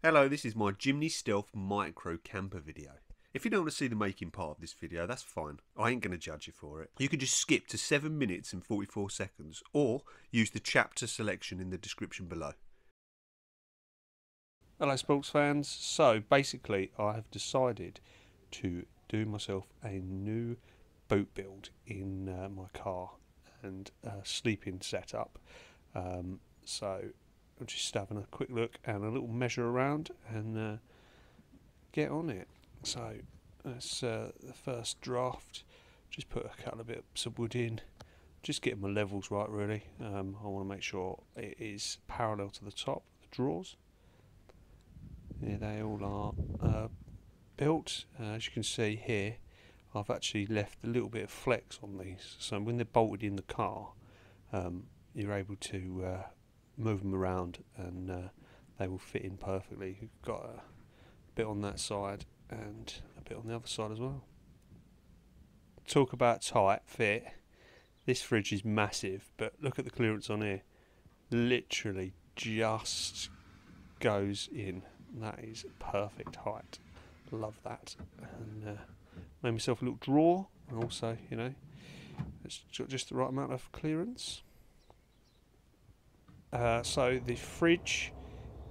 Hello, this is my Jimny Stealth Micro Camper video. If you don't want to see the making part of this video, that's fine. I ain't going to judge you for it. You can just skip to 7 minutes and 44 seconds or use the chapter selection in the description below. Hello sports fans, so basically I have decided to do myself a new boot build in my car and sleeping setup. So I'm just having a quick look and a little measure around and get on it. So that's the first draft. Just put a couple of bits of wood in, just getting my levels right really. I want to make sure it is parallel to the top, the drawers. Yeah, they all are built. As you can see here, I've actually left a little bit of flex on these, so when they're bolted in the car, you're able to move them around and they will fit in perfectly. You've got a bit on that side and a bit on the other side as well. Talk about tight fit. This fridge is massive, but look at the clearance on here. Literally just goes in. That is perfect height. Love that. And made myself a little drawer, and also, you know, it's got just the right amount of clearance. So the fridge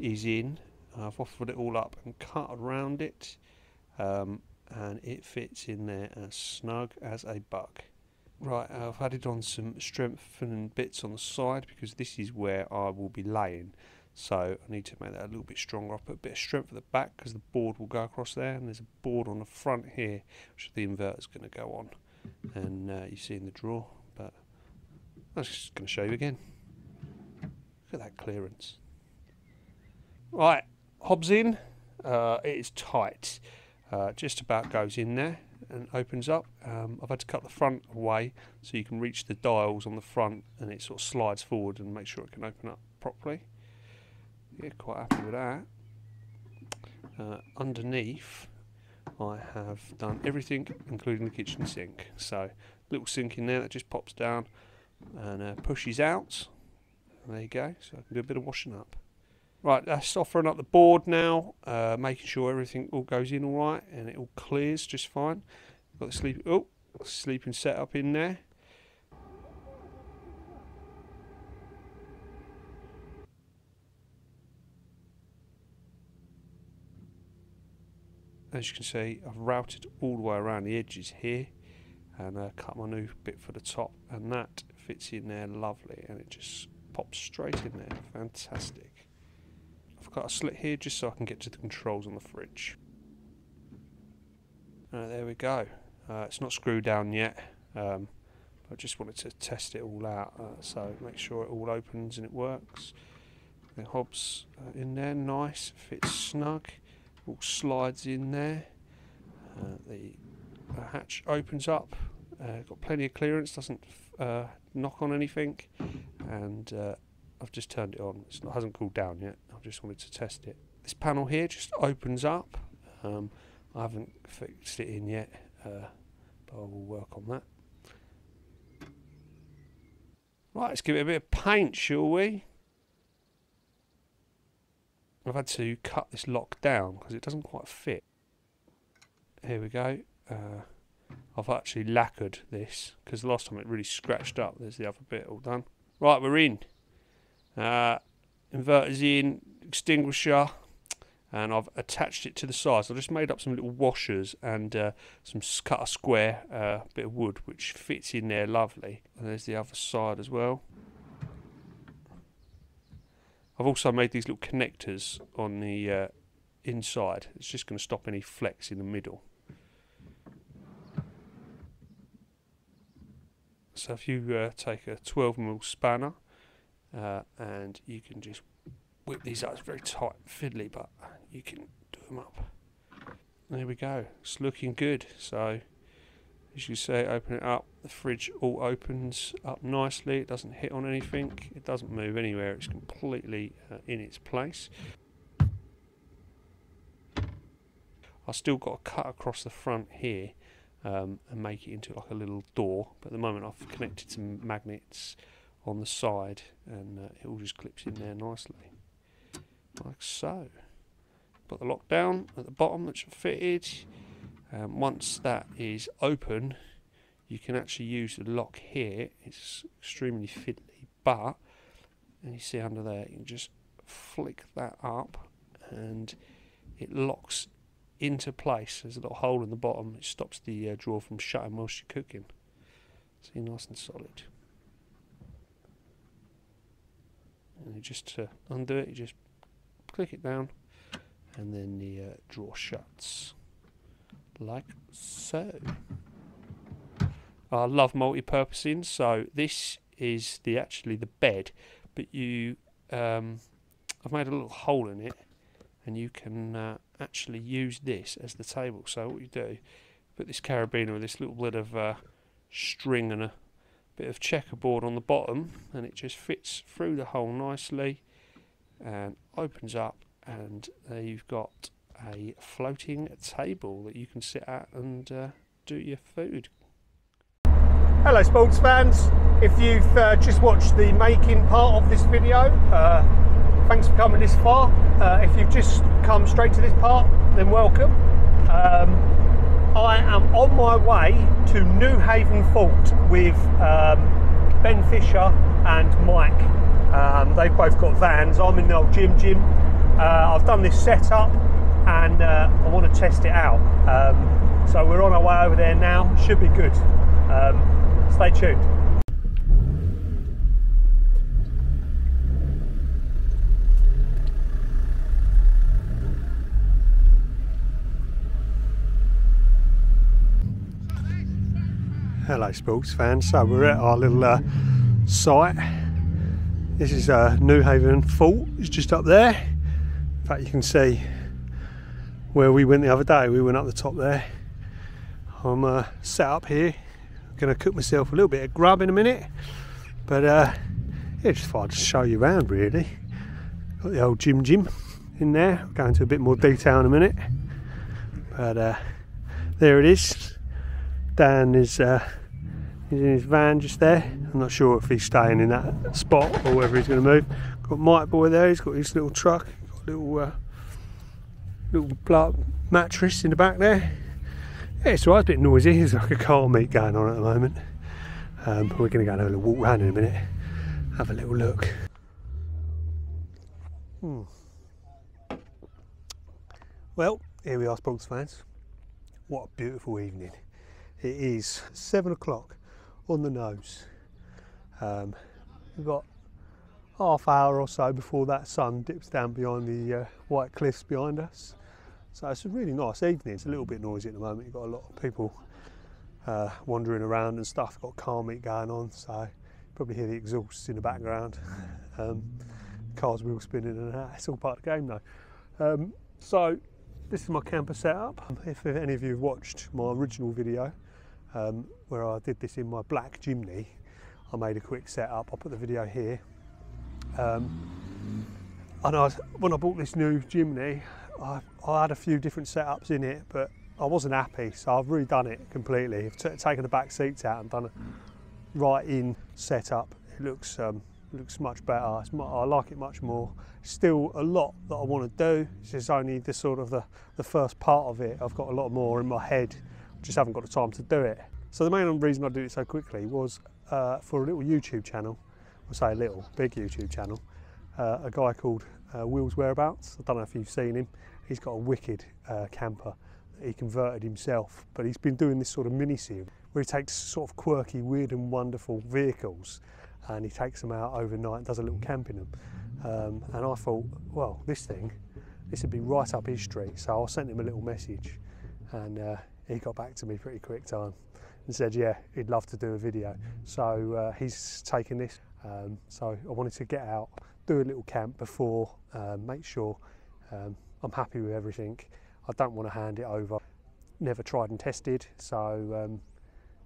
is in. I've offered it all up and cut around it, and it fits in there as snug as a bug. Right, I've added on some strengthening bits on the side because this is where I will be laying. So I need to make that a little bit stronger. I'll put a bit of strength at the back because the board will go across there, and there's a board on the front here which the inverter's going to go on, and you see in the drawer, but I'm just going to show you again. Look at that clearance. Right, hobs in. It is tight. Just about goes in there and opens up. I've had to cut the front away so you can reach the dials on the front, and it sort of slides forward and make sure it can open up properly. Yeah, quite happy with that. Underneath, I have done everything, including the kitchen sink. So, little sink in there that just pops down and pushes out. And there you go. So I can do a bit of washing up. Right, that's offering up the board now, making sure everything all goes in all right and it all clears just fine. Got the sleeping setup in there. As you can see, I've routed all the way around the edges here and cut my new bit for the top, and that fits in there lovely, and it just pops straight in there. Fantastic. I've got a slit here just so I can get to the controls on the fridge. There we go. It's not screwed down yet. I just wanted to test it all out, so make sure it all opens and it works. The hobs in there, nice, fits snug. All slides in there. The hatch opens up. Got plenty of clearance, doesn't knock on anything, and I've just turned it on. It hasn't cooled down yet. I just wanted to test it. This panel here just opens up. I haven't fixed it in yet, but I will work on that. Right, let's give it a bit of paint, shall we? I've had to cut this lock down because it doesn't quite fit. Here we go. I've actually lacquered this because the last time it really scratched up. There's the other bit all done. Right, we're in. Inverter's in, extinguisher, and I've attached it to the sides. I've just made up some little washers and cut a square bit of wood which fits in there lovely. And there's the other side as well. I've also made these little connectors on the inside. It's just going to stop any flex in the middle. So if you take a 12mm spanner and you can just whip these up, it's very tight, fiddly, but you can do them up. There we go. It's looking good. So as you say, open it up, the fridge all opens up nicely. It doesn't hit on anything, it doesn't move anywhere, it's completely in its place. I've still got to cut across the front here and make it into like a little door, but at the moment I've connected some magnets on the side and it all just clips in there nicely, like so. Put the lock down at the bottom that's fitted. Once that is open, you can actually use the lock here. It's extremely fiddly, but and you see under there, you can just flick that up and it locks into place. There's a little hole in the bottom. It stops the drawer from shutting whilst you're cooking. See, nice and solid. And just to undo it, you just click it down and then the drawer shuts like so. I love multi-purposing, so this is actually the bed, but you I've made a little hole in it and you can actually use this as the table. So what you do, put this carabiner with this little bit of string and a bit of checkerboard on the bottom, and it just fits through the hole nicely and opens up, and there you've got a floating table that you can sit at and do your food. Hello sports fans, if you've just watched the making part of this video, thanks for coming this far. If you've just come straight to this part, then welcome. I am on my way to New Haven Fort with Ben Fisher and Mike. They've both got vans. I'm in the old Jim. I've done this setup and I want to test it out. So we're on our way over there now. Should be good. Stay tuned. Hello sports fans, so we're at our little site. This is New Haven Fort, it's just up there. In fact you can see where we went the other day, we went up the top there. I'm set up here, going to cook myself a little bit of grub in a minute, but yeah, just thought I'd just show you around really. Got the old Jim in there, I'll go into a bit more detail in a minute, but there it is. Dan is he's in his van just there. I'm not sure if he's staying in that spot or whether he's going to move. Got Mike boy there, he's got his little truck, got a little mattress in the back there. Yeah, it's alright, it's a bit noisy, there's like a car meet going on at the moment. But we're going to go and have a little walk around in a minute, have a little look. Well, here we are sports fans. What a beautiful evening. It is 7 o'clock on the nose. We've got half hour or so before that sun dips down behind the white cliffs behind us. So it's a really nice evening. It's a little bit noisy at the moment. You've got a lot of people wandering around and stuff. Got car meet going on, so you probably hear the exhausts in the background. Cars wheel spinning and that. It's all part of the game though. So this is my camper setup. If any of you have watched my original video, where I did this in my black Jimny, I made a quick setup. I'll put the video here. And when I bought this new Jimny, I had a few different setups in it, but I wasn't happy, so I've redone it completely. I've taken the back seats out and done a right-in setup. It looks much better. I like it much more. Still a lot that I want to do. This is only the sort of the first part of it. I've got a lot more in my head. Just haven't got the time to do it. So the main reason I did it so quickly was for a little YouTube channel. I say a little, big YouTube channel. A guy called Will's Whereabouts. I don't know if you've seen him. He's got a wicked camper that he converted himself, but he's been doing this sort of mini-series where he takes sort of quirky, weird and wonderful vehicles and he takes them out overnight and does a little camp in them. And I thought, well, this would be right up his street. So I sent him a little message and he got back to me pretty quick time and said, yeah, he'd love to do a video. So he's taken this. So I wanted to get out, do a little camp before, make sure I'm happy with everything. I don't want to hand it over. Never tried and tested, so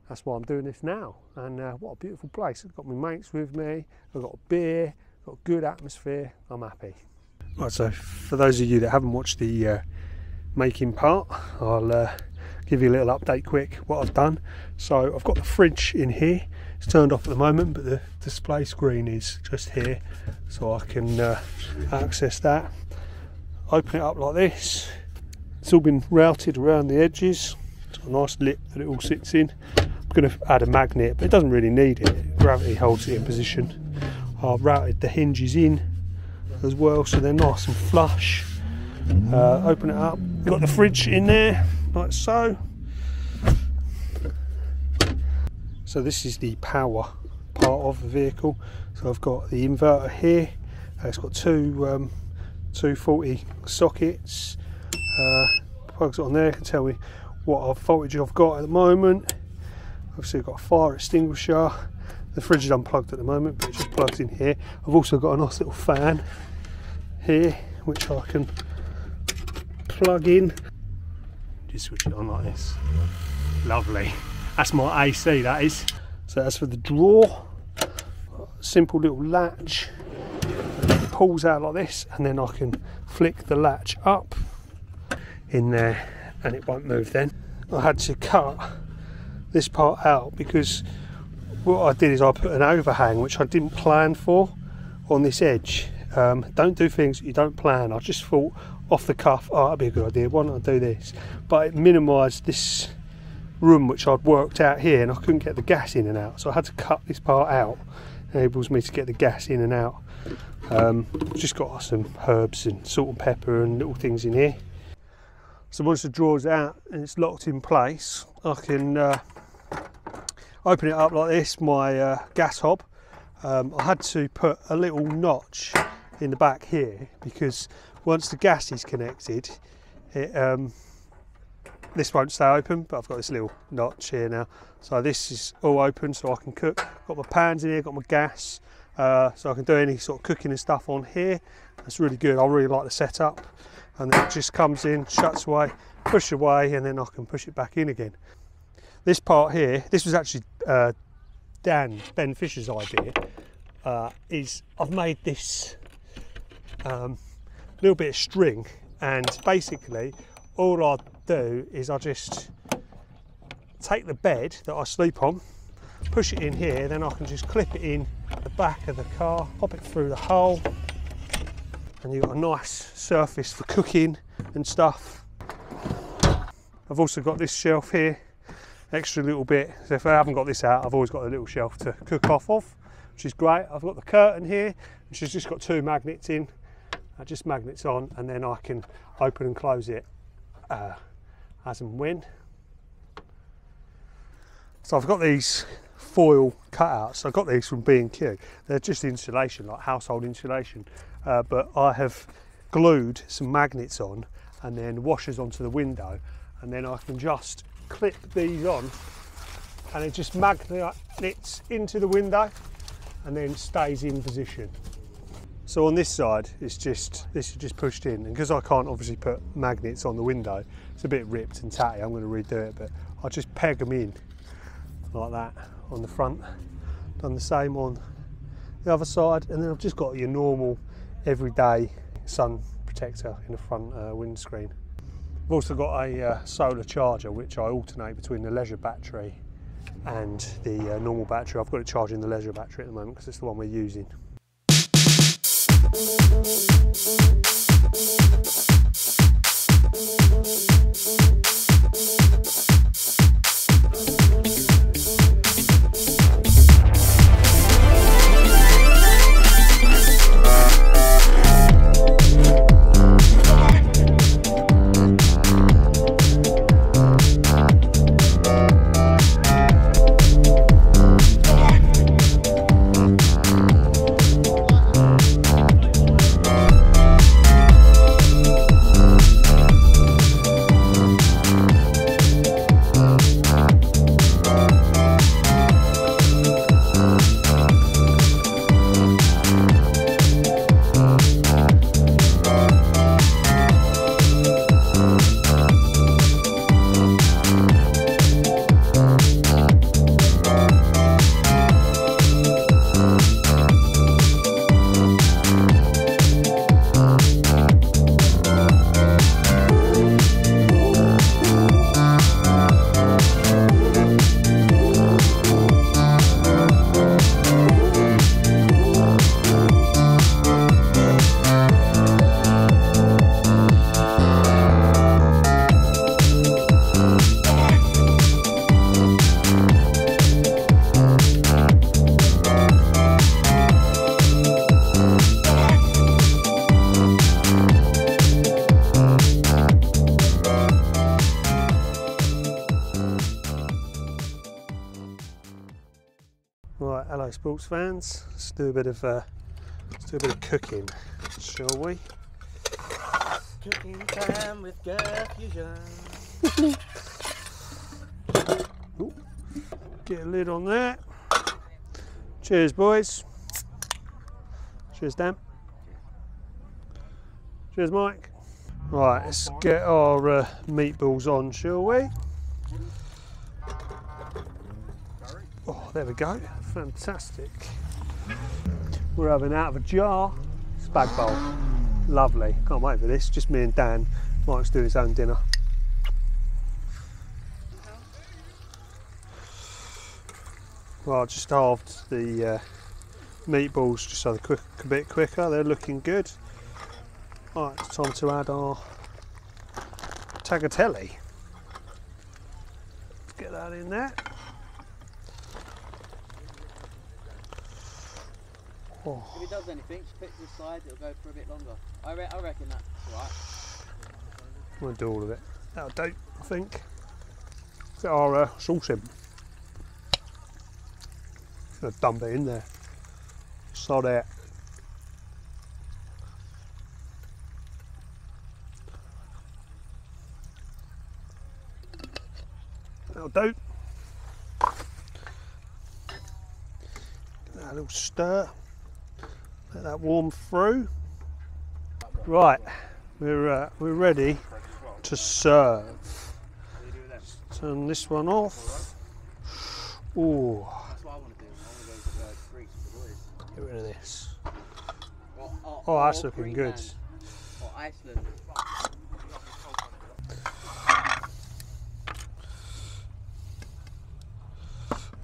that's why I'm doing this now. And what a beautiful place. I've got my mates with me, I've got a beer, got a good atmosphere, I'm happy. Right, so for those of you that haven't watched the making part, I'll give you a little update quick what I've done. So I've got the fridge in here. It's turned off at the moment, but the display screen is just here, so I can access that. open it up like this. It's all been routed around the edges. It's got a nice lip that it all sits in. I'm going to add a magnet, but it doesn't really need it. Gravity holds it in position. I've routed the hinges in as well, so they're nice and flush. Open it up. You've got the fridge in there, like so. So this is the power part of the vehicle. So I've got the inverter here. It's got two 240 sockets. Plugs on there can tell me what voltage I've got at the moment. Obviously I've got a fire extinguisher. The fridge is unplugged at the moment, but it just plugs in here. I've also got a nice little fan here, which I can plug in. Just switch it on like this. Lovely. That's my AC, that is. So that's for the drawer. Simple little latch. It pulls out like this, and then I can flick the latch up in there and it won't move then. I had to cut this part out because what I did is I put an overhang, which I didn't plan for, on this edge. Don't do things that you don't plan. I just thought off the cuff, oh, that'd be a good idea, why don't I do this? But it minimised this room which I'd worked out here, and I couldn't get the gas in and out, so I had to cut this part out. It enables me to get the gas in and out. Just got some herbs and salt and pepper and little things in here. So once the drawer's out and it's locked in place, I can open it up like this, my gas hob. I had to put a little notch in the back here because once the gas is connected, this won't stay open, but I've got this little notch here now. So this is all open so I can cook. Got my pans in here, got my gas, so I can do any sort of cooking and stuff on here. That's really good. I really like the setup. And then it just comes in, shuts away, push away, and then I can push it back in again. This part here, this was actually Ben Fisher's idea, is I've made this little bit of string, and basically all I do is I just take the bed that I sleep on, push it in here, then I can just clip it in the back of the car, pop it through the hole, and you've got a nice surface for cooking and stuff. I've also got this shelf here, extra little bit, so if I haven't got this out, I've always got a little shelf to cook off of, which is great. I've got the curtain here, which has just got two magnets in. Just magnets on, and then I can open and close it as and when. So I've got these foil cutouts. I got these from B&Q. They're just insulation, like household insulation, but I have glued some magnets on and then washers onto the window, and then I can just clip these on and it just magnets into the window and then stays in position. So on this side, this is just pushed in, and because I can't obviously put magnets on the window, it's a bit ripped and tatty. I'm going to redo it, but I'll just peg them in like that on the front. Done the same on the other side, and then I've just got your normal everyday sun protector in the front windscreen. I've also got a solar charger which I alternate between the leisure battery and the normal battery. I've got it charging the leisure battery at the moment because it's the one we're using. Right, hello sports fans. Let's do a bit of cooking, shall we? Cooking time with GERfusion. Get a lid on there. Cheers, boys. Cheers, Dan. Cheers, Mike. Right, let's get our meatballs on, shall we? Oh, there we go. Fantastic. We're having out of a jar spag bowl. Lovely. Can't wait for this. Just me and Dan. Mike's doing his own dinner. Well, I just halved the meatballs just so they're cook a bit quicker. They're looking good. Right, it's time to add our tagliatelle. Let's get that in there. Oh. If it does anything, just pick to the side, it'll go for a bit longer. I reckon that's alright. I'm going to do all of it. That'll do, I think. Is that our sauce in? Just going to dump it in there. Sod it. That'll do. Give that a little stir. Let that warm through. Right, we're ready to serve. Turn this one off. Ooh. That's what I want to do. I want to go to Greece for the boys. Get rid of this. Or That's looking good. Greenland. Or Iceland.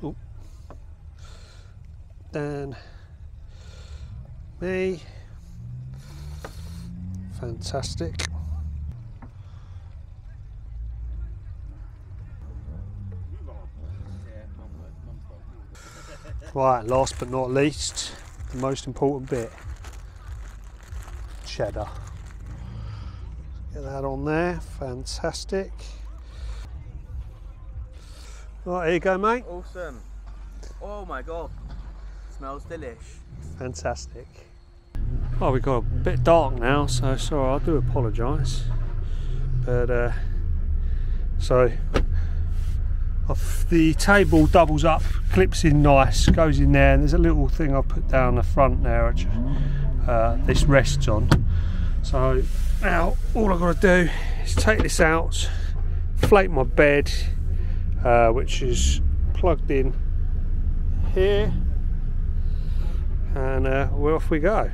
Ooh. Then me. Fantastic. Right, last but not least, the most important bit. Cheddar. Get that on there, fantastic. Right, here you go, mate. Awesome. Oh my god. Smells delish. Fantastic. Oh, we've got a bit dark now, so sorry, I do apologise. But, so, the table doubles up, clips in nice, goes in there, and there's a little thing I put down the front there, which this rests on. So, now, all I've got to do is take this out, flake my bed, which is plugged in here, and we're off we go.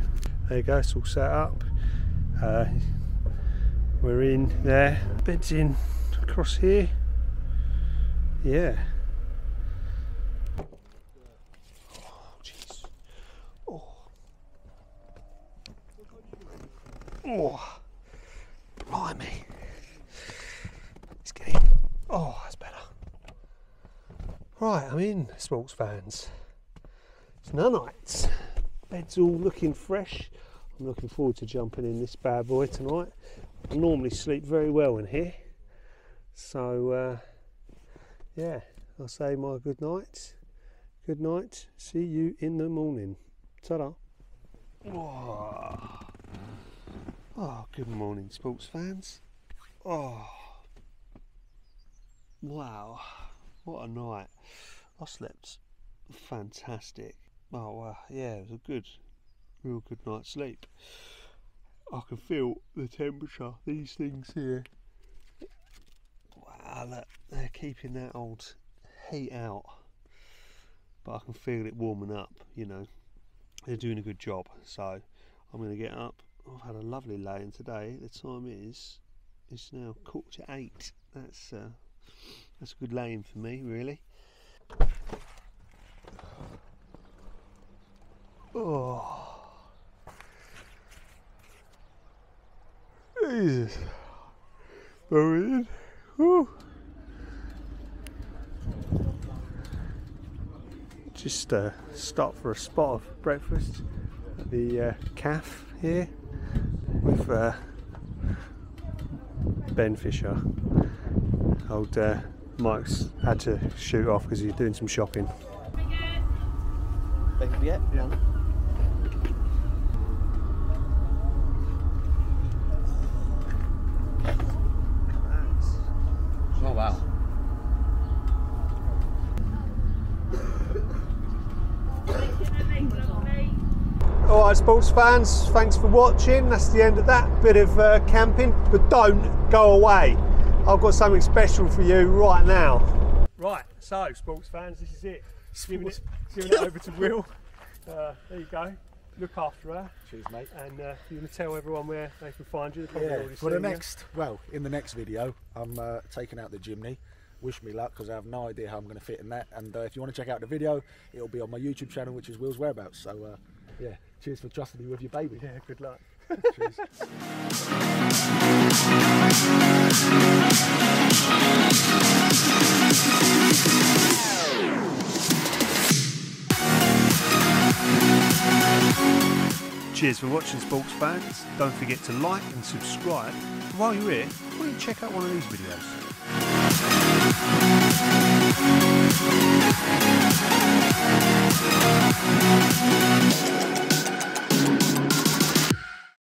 There you go, it's all set up. We're in there, bed's in across here. Yeah. Oh, jeez. Oh. Oh. Blimey. Let's get in. Oh, that's better. Right, I'm in, sports fans. It's nanites. Bed's all looking fresh. I'm looking forward to jumping in this bad boy tonight. I normally sleep very well in here. So, yeah, I'll say my good night. Good night. See you in the morning. Ta-da. Oh. Oh, good morning, sports fans. Oh. Wow. What a night. I slept fantastic. Oh, wow. Yeah, it was a good, real good night's sleep. I can feel the temperature, these things here. Wow, look, they're keeping that old heat out. But I can feel it warming up, you know. They're doing a good job. So I'm going to get up. I've had a lovely lay-in today. The time is, it's now 7:45. That's a good lay-in for me, really. Oh. Jesus. Breathe. Whew. Just stop for a spot of breakfast at the cafe here with Ben Fisher. Old Mike's had to shoot off because he's doing some shopping. Yeah. Yeah. Oh wow. Alright sports fans, thanks for watching. That's the end of that bit of camping, but don't go away. I've got something special for you right now. Right, so sports fans, this is it. Giving it over to Will. There you go. Look after her. Cheers, mate. And you're going to tell everyone where they can find you. Yeah, for the next, in the next video, I'm taking out the Jimny. Wish me luck, because I have no idea how I'm going to fit in that. And if you want to check out the video, it'll be on my YouTube channel, which is Will's Whereabouts. So yeah, cheers for trusting me with your baby. Yeah, good luck. Cheers. Cheers for watching, sports fans. Don't forget to like and subscribe. And while you're here, why don't you check out one of these videos?